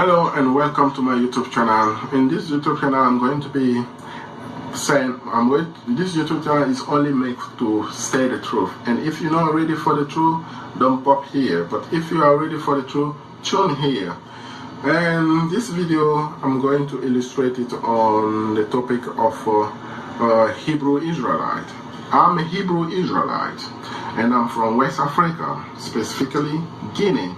Hello and welcome to my YouTube channel. In this YouTube channel I'm going to be saying this YouTube channel is only made to say the truth, and if you're not ready for the truth, don't pop here, but if you are ready for the truth, tune here. And this video I'm going to illustrate it on the topic of Hebrew Israelite. I'm a Hebrew Israelite and I'm from West Africa, specifically Guinea.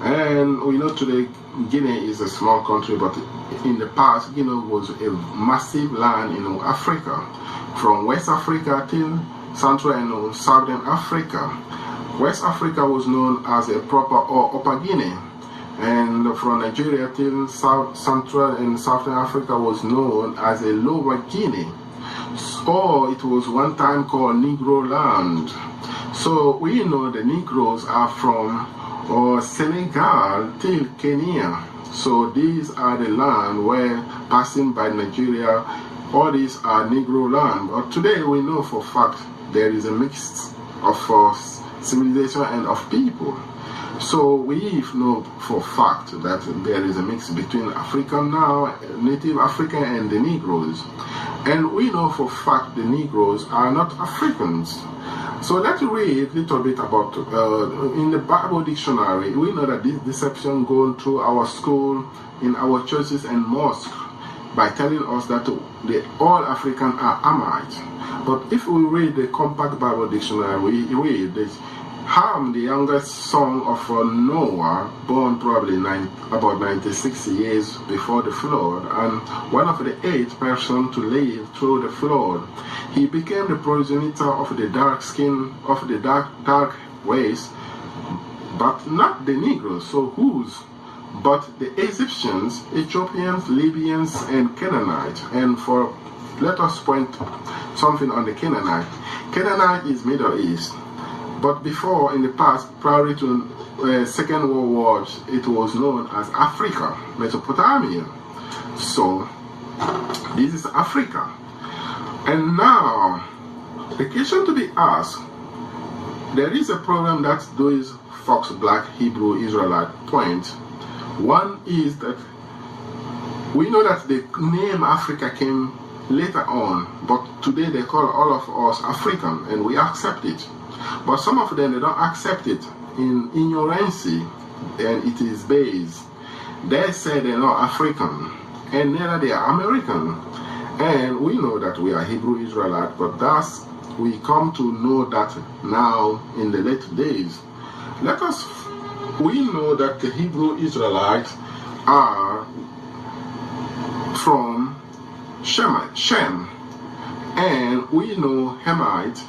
And we know today Guinea is a small country, but in the past Guinea was a massive land in Africa, from West Africa till Central and Southern Africa. West Africa was known as a proper or Upper Guinea, and from Nigeria till Central and Southern Africa was known as a Lower Guinea. So it was one time called Negro land. So we know the Negroes are from Senegal till Kenya. So these are the land where passing by Nigeria, all these are Negro land. But today we know for fact there is a mix of civilization and of people. So we know for fact that there is a mix between African now, Native African, and the Negroes. And we know for fact the Negroes are not Africans. So let's read a little bit about, in the Bible dictionary, we know that this deception going through our school, in our churches and mosques, by telling us that all Africans are Amite. But if we read the compact Bible dictionary, we read that Ham, the youngest son of Noah, born probably about 96 years before the flood, and one of the 8 persons to live through the flood, he became the progenitor of the dark skin, of the dark race, but not the Negroes. So whose? But the Egyptians, Ethiopians, Libyans, and Canaanites. And let us point something on the Canaanite. Canaanite is Middle East. But before, in the past, prior to Second World War, it was known as Africa, Mesopotamia. So, this is Africa. And now, the question to be asked, there is a problem that those Fox Black Hebrew Israelite point. One is that we know that the name Africa came later on, but today they call all of us African, and we accept it. But some of them, they don't accept it in ignorance, and it is based. They say they're not African, and neither they are American. And we know that we are Hebrew Israelite, but we come to know that now in the late days. We know that the Hebrew Israelites are from Shem, and we know Hamite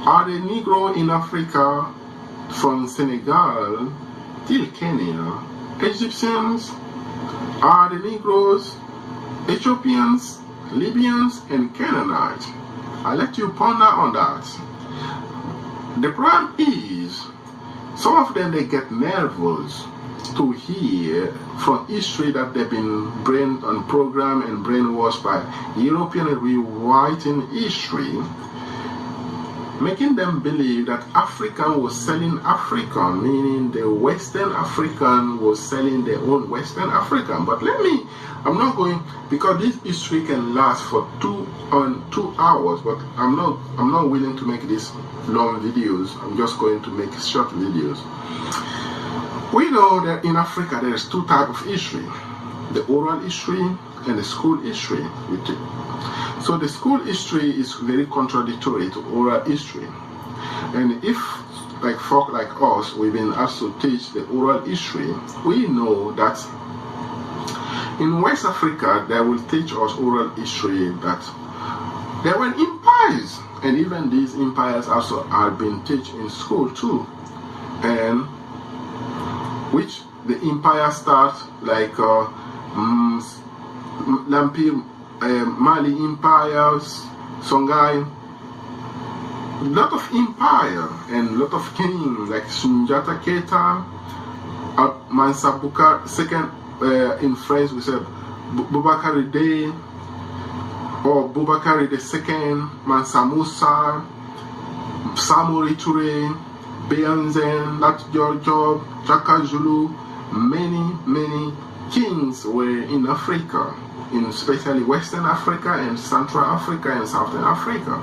are the Negro in Africa from Senegal till Kenya. Egyptians are the Negroes, Ethiopians, Libyans, and Canaanites. I'll let you ponder on that. The problem is, some of them, they get nervous to hear from history that they've been brained and programmed and brainwashed by European rewriting history, making them believe that African was selling African, meaning the Western African was selling their own Western African. But I'm not going, because this history can last for 2 hours, but I'm not willing to make these long videos. I'm just going to make short videos. We know that in Africa there's 2 types of history, the oral history and the school history. So the school history is very contradictory to oral history. And if, like folk like us, we've been asked to teach the oral history, we know that in West Africa, they will teach us oral history that there were empires. And even these empires also are being taught in school too. And which the empire starts like Mali empires, Songhai, lot of empire and lot of kings like Sunjata Keita, Mansa Bukar, second in French we said Boubacar Day, or Boubacar II, Mansa Musa, Samori Touré, Beyanzen, Lat Job, Chaka Zulu, many kings were in Africa, in especially Western Africa and Central Africa and Southern Africa.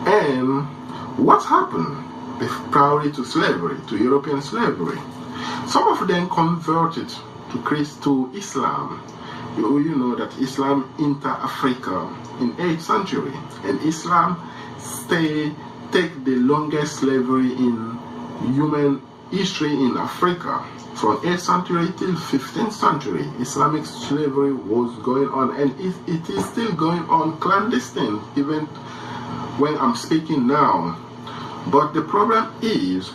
And what happened prior to slavery, to European slavery? Some of them converted to Islam. You know that Islam entered Africa in 8th century, and Islam take the longest slavery in human history in Africa. From 8th century till 15th century, Islamic slavery was going on, and it is still going on clandestine, even when I'm speaking now. But the problem is,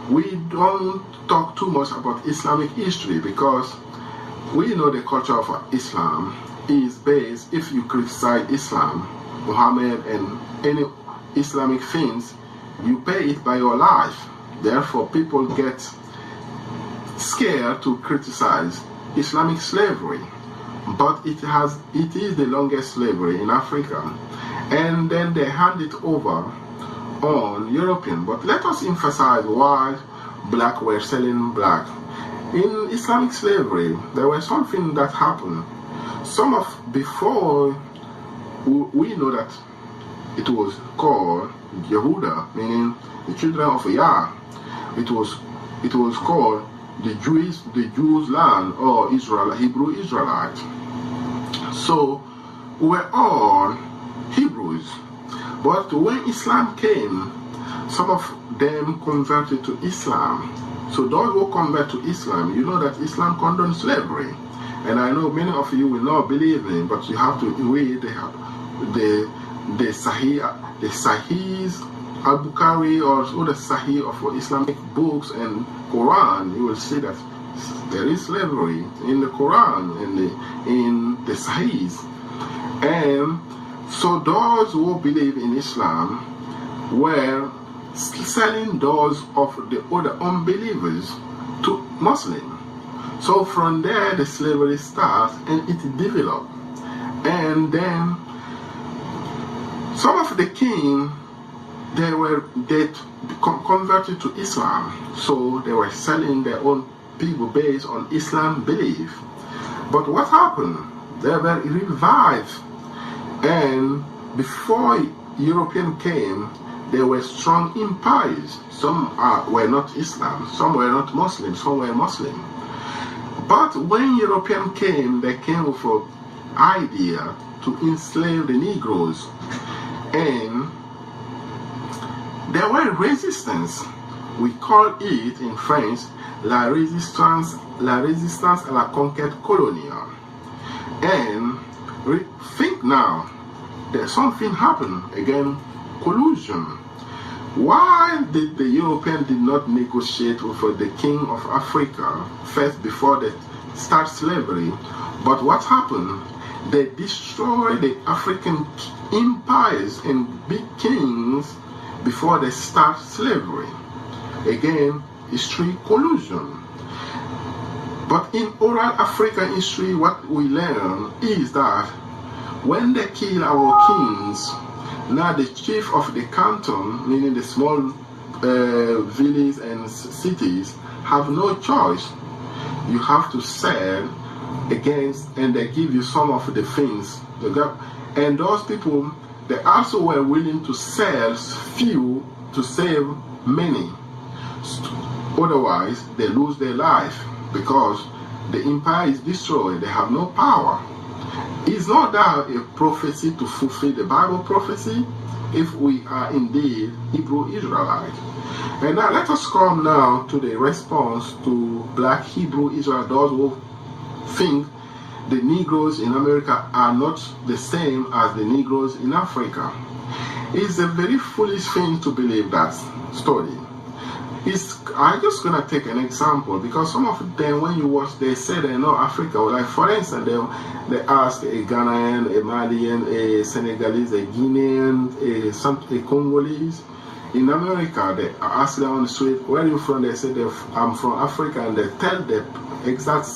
we don't talk too much about Islamic history, because we know the culture of Islam is based, if you criticize Islam, Muhammad, and any Islamic things, you pay it by your life. Therefore, people get scared to criticize Islamic slavery. But it is the longest slavery in Africa. And then they hand it over on European. But let us emphasize why black were selling black. In Islamic slavery, there was something that happened. Before, we know that it was called Yehuda, meaning the children of Yah. It was called the Jews' land, or Israel, Hebrew Israelite. So we were all Hebrews. But when Islam came, some of them converted to Islam. So those who convert to Islam, you know that Islam condones slavery. And I know many of you will not believe in, but you have to read the Sahihs, Al-Bukhari, or the Sahih of Islamic books and Quran. You will see that there is slavery in the Quran and in the Sahihs. And so those who believe in Islam were selling those of the other unbelievers to Muslims. So from there the slavery starts and it developed. And then some of the king, they converted to Islam. So they were selling their own people based on Islam belief. But what happened? They were revived. And before European came, there were strong empires. Some were not Islam, some were not Muslim, some were Muslim. But when European came, they came with an idea to enslave the Negroes. And there were resistance. We call it in French la résistance à la conquête coloniale. And think now, that something happened again, collusion. Why did the European did not negotiate with the king of Africa first before they start slavery? But what happened? They destroyed the African empires and big kings before they start slavery. Again, history collusion. But in oral African history, what we learn is that when they kill our kings, now the chief of the canton, meaning the small villages and cities, have no choice. You have to sell against, and they give you some of the things. And those people, they also were willing to sell few to save many. Otherwise, they lose their life because the empire is destroyed. They have no power. Is not that a prophecy to fulfill the Bible prophecy if we are indeed Hebrew Israelites? And now let us come now to the response to black Hebrew Israelites, those who think the Negroes in America are not the same as the Negroes in Africa. It's a very foolish thing to believe that story. I'm just going to take an example, because some of them, when you watch, they say they know Africa. Like, for instance, they ask a Ghanaian, a Malian, a Senegalese, a Guinean, a Congolese. In America, they ask them on the street, where are you from? They say, I'm from Africa, and they tell the exact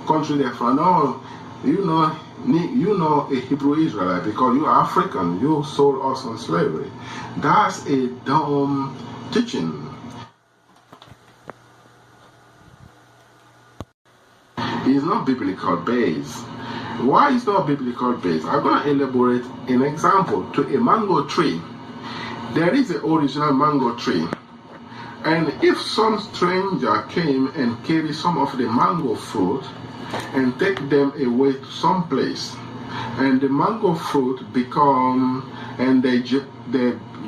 country they're from. No, you know a Hebrew Israelite because you are African. You sold us on slavery. That's a dumb teaching. is not biblical based. Why is not biblical based? I'm going to elaborate an example to a mango tree. There is an original mango tree. And if some stranger came and carried some of the mango fruit and take them away to some place, and the mango fruit become, and they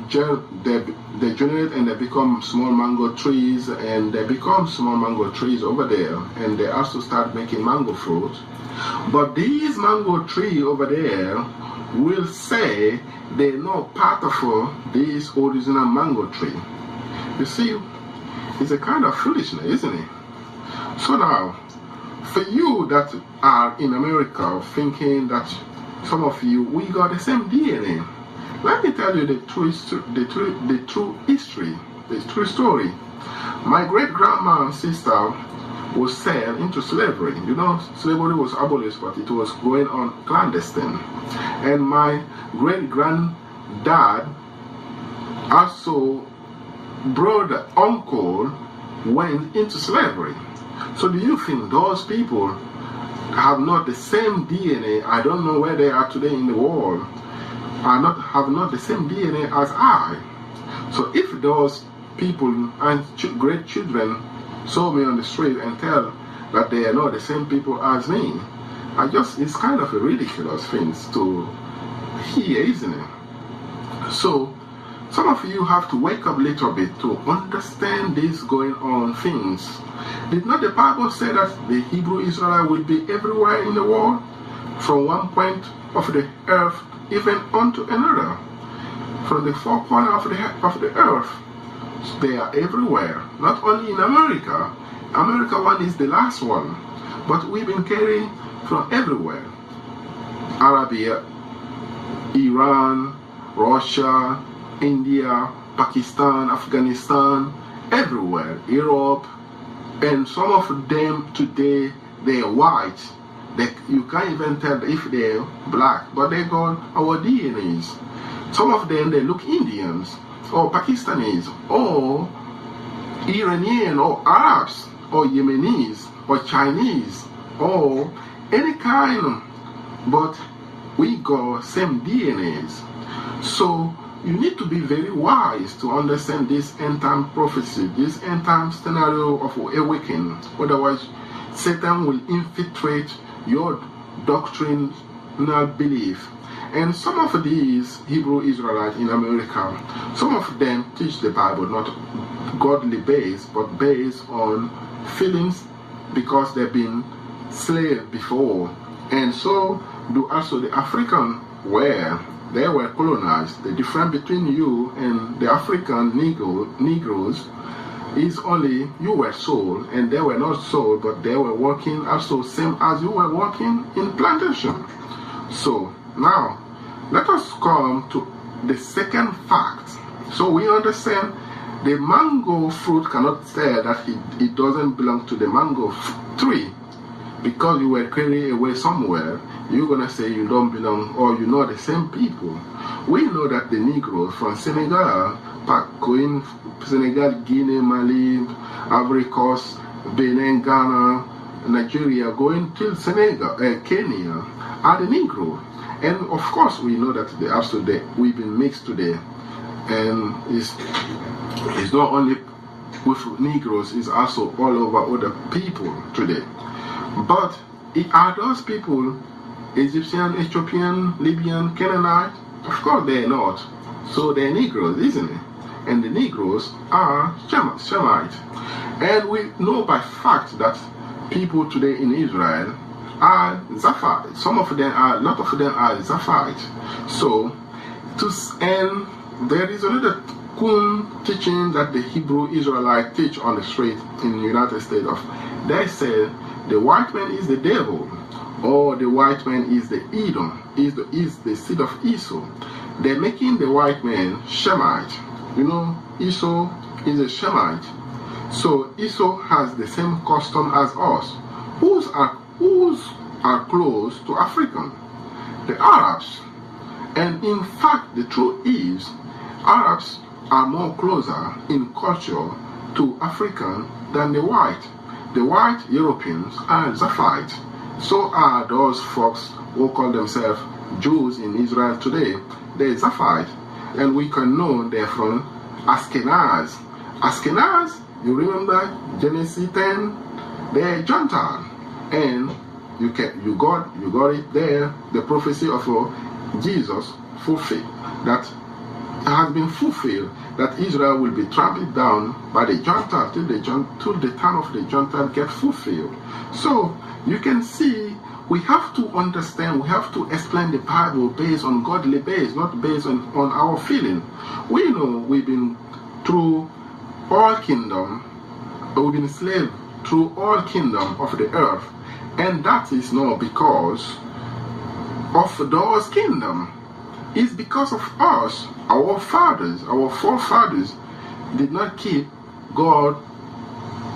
generate and they become small mango trees, and they become small mango trees over there, and they also start making mango fruit. But these mango tree over there will say they're not part of this original mango tree. You see, it's a kind of foolishness, isn't it? So now, for you that are in America thinking that some of you, we got the same DNA, let me tell you the true history, the true story. My great-grandma and sister was sold into slavery. You know, slavery was abolished, but it was going on clandestine. And my great-granddad also brother, uncle went into slavery. So do you think those people have not the same DNA? I don't know where they are today in the world. Have not the same DNA as I. So if those people and great children saw me on the street and tell that they are not the same people as me, it's kind of a ridiculous thing to hear, isn't it? So some of you have to wake up a little bit to understand these going on things. Did not the Bible say that the Hebrew Israelite will be everywhere in the world, from one point of the earth even unto another, from the four corners of the earth? They are everywhere, not only in America. America one is the last one, but we've been carrying from everywhere. Arabia, Iran, Russia, India, Pakistan, Afghanistan, everywhere, Europe, and some of them today, they are white. You can't even tell if they're black, but they got our DNAs. Some of them, they look Indians, or Pakistanis, or Iranian, or Arabs, or Yemenis, or Chinese, or any kind, but we got same DNAs. So you need to be very wise to understand this end-time prophecy, this end-time scenario of awakening. Otherwise, Satan will infiltrate your doctrinal belief. And some of these Hebrew Israelites in America, some of them teach the Bible not godly based, but based on feelings because they've been slaves before. And so do also the African, where they were colonized. The difference between you and the African Negroes is only you were sold and they were not sold, but they were working also same as you were working in plantation. So now let us come to the second fact. So we understand the mango fruit cannot say that it doesn't belong to the mango tree because you were carried away somewhere. You're going to say you don't belong, or you're not the same people. We know that the Negroes from Senegal, Guinea, Mali, Ivory Coast, Benin, Ghana, Nigeria, going till Senegal, Kenya, are the Negroes. And of course, we know that we've been mixed today. And it's not only with Negroes, it's also all over other people today. But are those people Egyptian, Ethiopian, Libyan, Canaanite? Of course they're not. So they're Negroes, isn't it? And the Negroes are Shemite. And we know by fact that people today in Israel are Zaphite. A lot of them are Zaphite. So, and there is another teaching that the Hebrew Israelites teach on the street in the United States. They say the white man is the devil, or the white man is the Edom, is the seed of Esau. They're making the white man Shemite. You know, Esau is a Shemite. So Esau has the same custom as us. Whose are close to African? The Arabs. And in fact, the truth is, Arabs are more closer in culture to African than the white. the white Europeans are Zaphites. So are those folks who call themselves Jews in Israel today. They're Zaphite. And we can know they're from Ashkenaz. Ashkenaz, you remember Genesis 10? They're Gentile. And you got it there, the prophecy of Jesus fulfilled. That has been fulfilled, that Israel will be trampled down by the Gentiles till the time of the Gentiles get fulfilled. So you can see we have to understand, we have to explain the Bible based on godly base, not based on our feeling. We know we've been through all kingdom, we've been enslaved through all kingdom of the earth, and that is not because of those kingdom. It's because of us, our fathers, our forefathers did not keep God's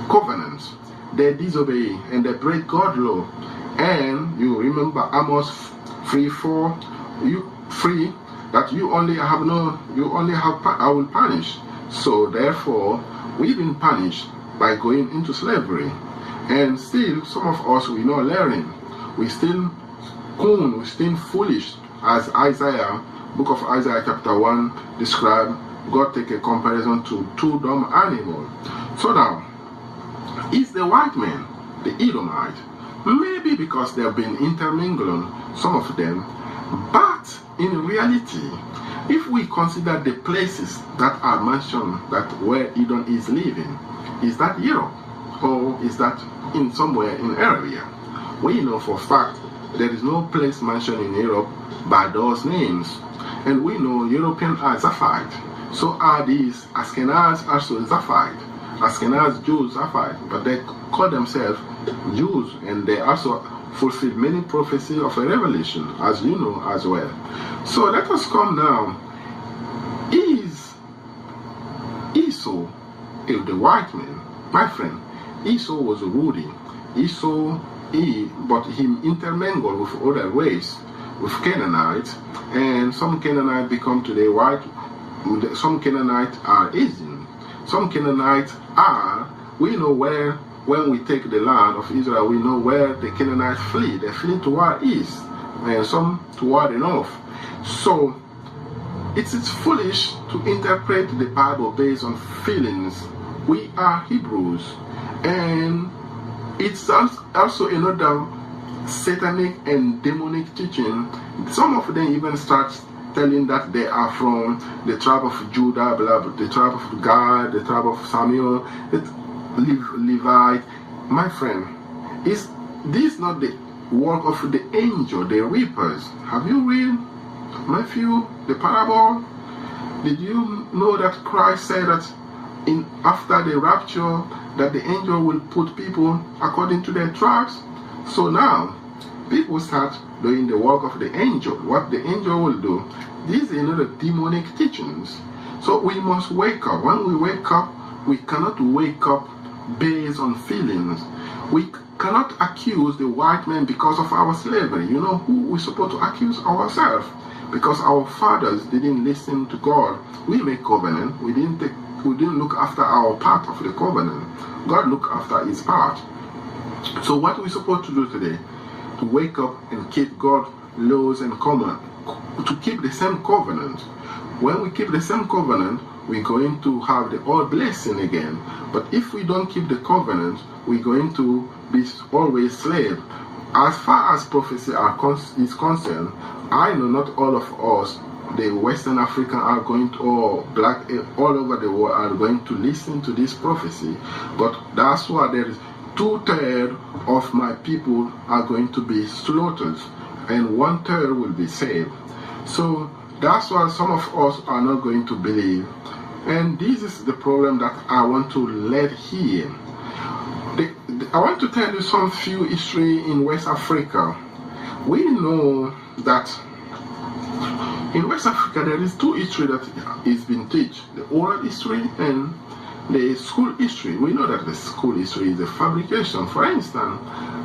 covenants. They disobey and they break God's law. And you remember Amos 3:4, I will punish. So therefore, we've been punished by going into slavery. And still, some of us, we're not learning. We still foolish, as Isaiah, book of Isaiah chapter 1 describe. God take a comparison to two dumb animals. So now, is the white man, the Edomite? Maybe because they have been intermingling, some of them, but in reality, if we consider the places that are mentioned that where Edom is living, is that Europe or is that in somewhere in area? We know for a fact there is no place mentioned in Europe by those names, and we know Europeans are Zaphite. So are these Ashkenaz also Zaphite. Ashkenaz Jews Zaphite, but they call themselves Jews, and they also fulfill many prophecies of a revelation, as you know as well. So let us come now. Is Esau the white man? My friend, Esau was rude. But he intermingled with other race, with Canaanites, and some Canaanites become today white. Some Canaanites are Asian. Some Canaanites are, we know where, when we take the land of Israel, we know where the Canaanites flee. They flee toward east, and some toward the north. So it is foolish to interpret the Bible based on feelings. We are Hebrews, and it's also another satanic and demonic teaching. Some of them even start telling that they are from the tribe of Judah, the tribe of God, the tribe of Samuel, Levite. My friend, is this not the work of the angel, the reapers? Have you read Matthew, the parable? Did you know that Christ said that after the rapture, that the angel will put people according to their tribes? So now, people start doing the work of the angel, what the angel will do. These are another demonic teachings. So we must wake up. When we wake up, we cannot wake up based on feelings. We cannot accuse the white man because of our slavery. You know who we're supposed to accuse? Ourselves. Because our fathers didn't listen to God. We make covenant. We didn't look after our part of the covenant. God looked after his part. So what are we supposed to do today? To wake up and keep God's laws and command, to keep the same covenant. When we keep the same covenant, we're going to have the old blessing again. But if we don't keep the covenant, we're going to be always slave. As far as prophecy is concerned, I know not all of us, the Western African are going to, or black all over the world are going to listen to this prophecy. But that's why there is 2/3 of my people are going to be slaughtered, and 1/3 will be saved. So that's why some of us are not going to believe. And this is the problem that I want to let here. I want to tell you some few history in West Africa. We know that in West Africa there is two history that is being taught: the oral history and the school history. We know that the school history is a fabrication. For instance,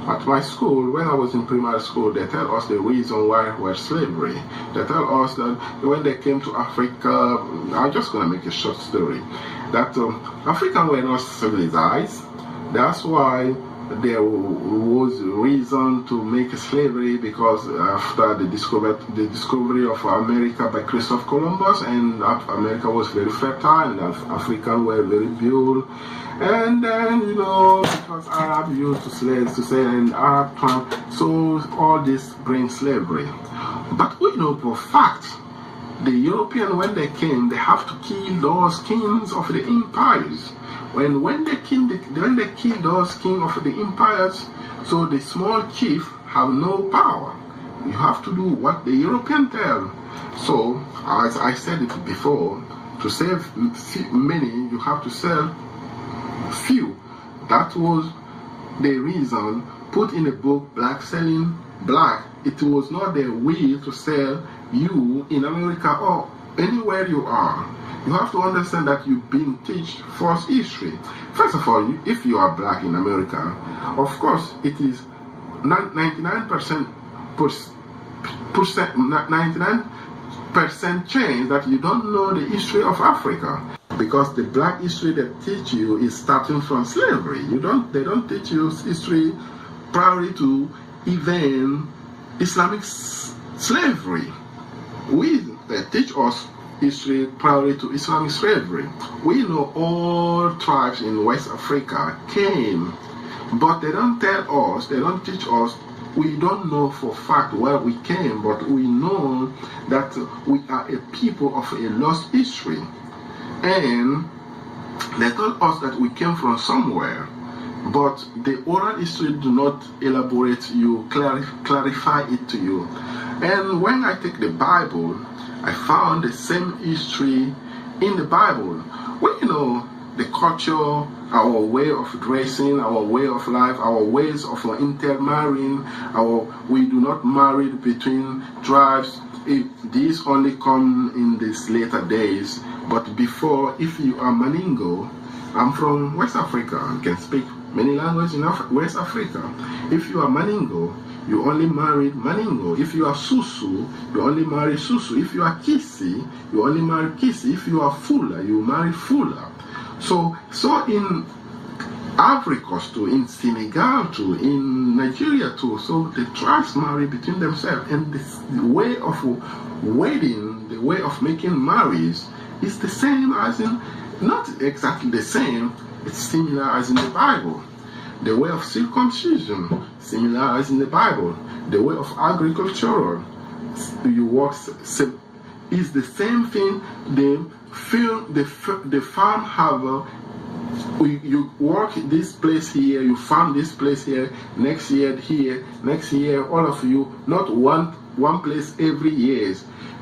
at my school, when I was in primary school, they tell us the reason why we're slavery. They tell us that when they came to Africa, I'm just going to make a short story, that Africans were not civilized. That's why there was reason to make slavery, because after the discovery of America by Christopher Columbus, and America was very fertile and Africans were very bold, and then because Arab used to sail in Arab time, so all this brings slavery. But we know for fact the European, when they came, they have to kill those kings of the empires. When they kill those kings of the empires, so the small chief have no power. You have to do what the European tell. So, as I said it before, to save many, you have to sell few. That was the reason put in the book Black Selling Black. It was not their will to sell you in America or anywhere you are. You have to understand that you've been taught false history. First of all, if you are black in America, of course it is 99% chance that you don't know the history of Africa, because the black history they teach you is starting from slavery. They don't teach you history prior to even Islamic slavery. They teach us history prior to Islamic slavery. We know all tribes in West Africa came, but they don't tell us, they don't teach us. We don't know for fact where we came, but we know that we are a people of a lost history. And they told us that we came from somewhere, but the oral history do not elaborate you, clarify it to you. And when I take the Bible, I found the same history in the Bible. We know the culture, our way of dressing, our way of life, our ways of intermarrying, we do not marry between tribes. These only come in these later days. But before, if you are Maningo, I'm from West Africa, I can speak many languages in West Africa. If you are Maningo, you only married Maningo. If you are Susu, you only marry Susu. If you are Kisi, you only marry Kisi. If you are Fula, you marry Fula. So in Africa too, in Senegal too, in Nigeria too, so the tribes marry between themselves, and the way of wedding, the way of making marriage is the same as in, not exactly the same, it's similar as in the Bible. The way of circumcision, similar as in the Bible. The way of agricultural, you work, is the same thing. The farm have you work this place here, you farm this place here, next year here, next year, all of you, not one place every year.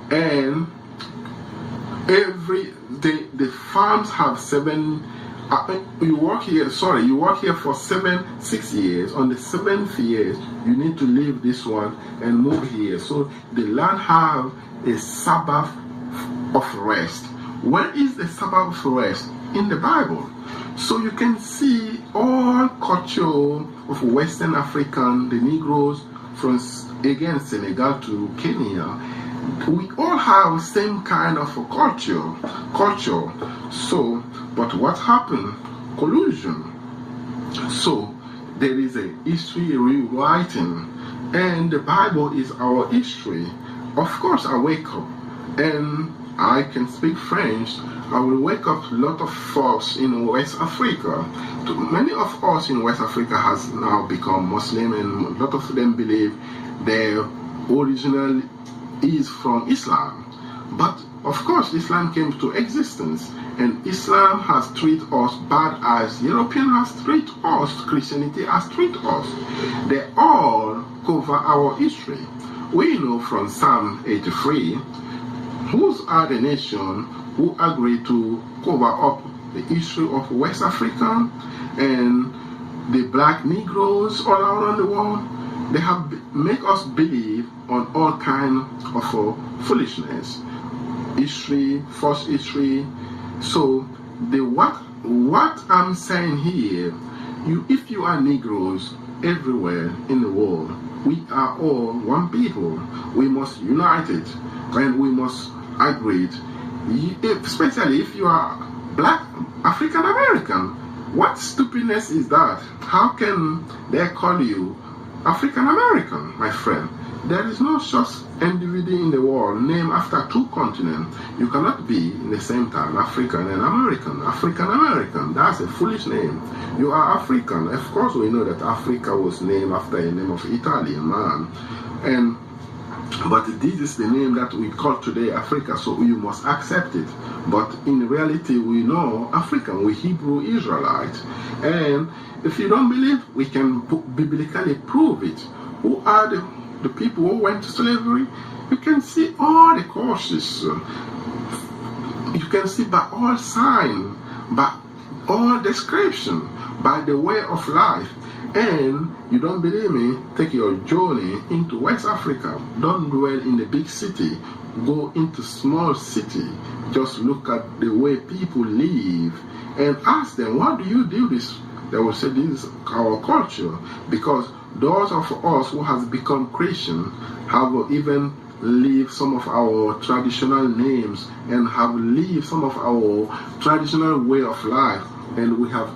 And every the farms have 7. You work here for 6 years. On the 7th year, you need to leave this one and move here. So the land have a Sabbath of rest. Where is the Sabbath of rest? In the Bible. So you can see all culture of Western African, the Negroes from again Senegal to Kenya. We all have same kind of culture. So, but what happened? Collusion. So there is a history rewriting, and the Bible is our history. Of course, I wake up and I can speak French. I will wake up a lot of folks in West Africa. Many of us in West Africa has now become Muslim, and a lot of them believe their original is from Islam. But of course, Islam came to existence, and Islam has treated us bad as European has treated us, Christianity has treated us. They all cover our history. We know from Psalm 83, whose are the nation who agreed to cover up the history of West Africa and the black Negroes all around the world. They have make us believe on all kind of foolishness, history, false history. So what I'm saying here, if you are Negroes everywhere in the world, we are all one people. We must unite it, and we must agree. Especially if you are black African American, What stupidness is that? How can they call you African American, my friend? There is no such individual in the world named after two continents. You cannot be in the same time African and American. African American, that's a foolish name. You are African. Of course we know that Africa was named after a name of Italian man. But this is the name that we call today Africa, so you must accept it. But in reality, we know African, we Hebrew Israelites. And if you don't believe, we can biblically prove it. Who are the people who went to slavery? You can see all the causes. You can see by all signs, by all description, by the way of life. And you don't believe me? Take your journey into West Africa. Don't dwell in the big city. Go into small city. Just look at the way people live and ask them, why do you do this? They will say, this is our culture. Because those of us who have become Christian have even leave some of our traditional names and have leave some of our traditional way of life, and we have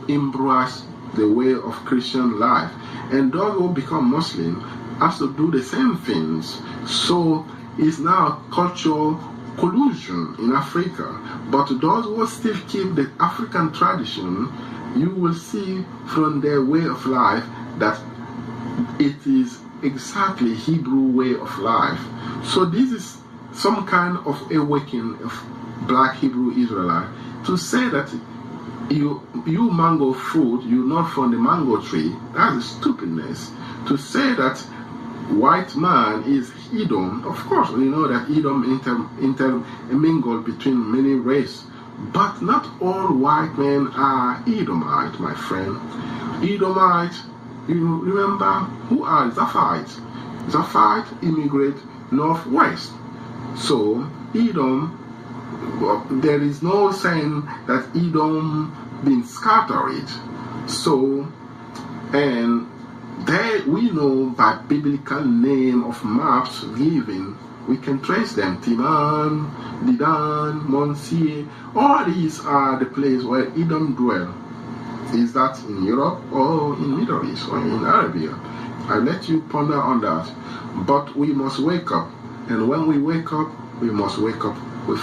embraced the way of Christian life. And those who become Muslim have to do the same things. So it's now cultural collusion in Africa. But those who still keep the African tradition, you will see from their way of life that it is exactly Hebrew way of life. So this is some kind of awakening of black Hebrew Israelite to say that you mango fruit, you're not from the mango tree. That is stupidness. To say that white man is Edom, of course we know that Edom intermingled between many races, but not all white men are Edomite, my friend. Edomite, you remember who are Zaphites? Zaphites immigrate northwest. So Edom, there is no saying that Edom been scattered. So, and there we know by biblical name of maps given, we can trace them. Timan, Didan, Monsieur, all these are the places where Edom dwell. Is that in Europe or in Middle East or in Arabia? I let you ponder on that. But we must wake up, and when we wake up, we must wake up with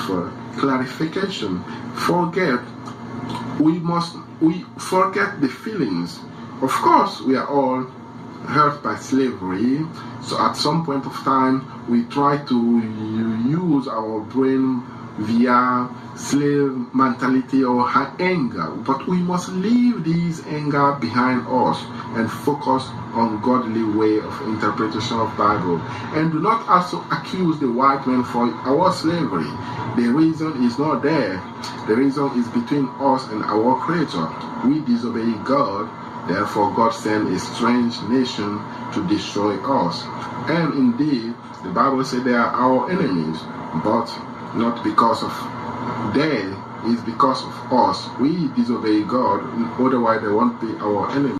clarification. We forget the feelings. Of course, we are all hurt by slavery. So at some point of time, we try to use our brain via slave mentality or anger. But we must leave these anger behind us and focus on godly way of interpretation of Bible. And do not also accuse the white man for our slavery. The reason is not there. The reason is between us and our Creator. We disobey God, therefore God sent a strange nation to destroy us. And indeed, the Bible said they are our enemies, but not because of they, it's because of us. We disobey God, otherwise they won't be our enemies.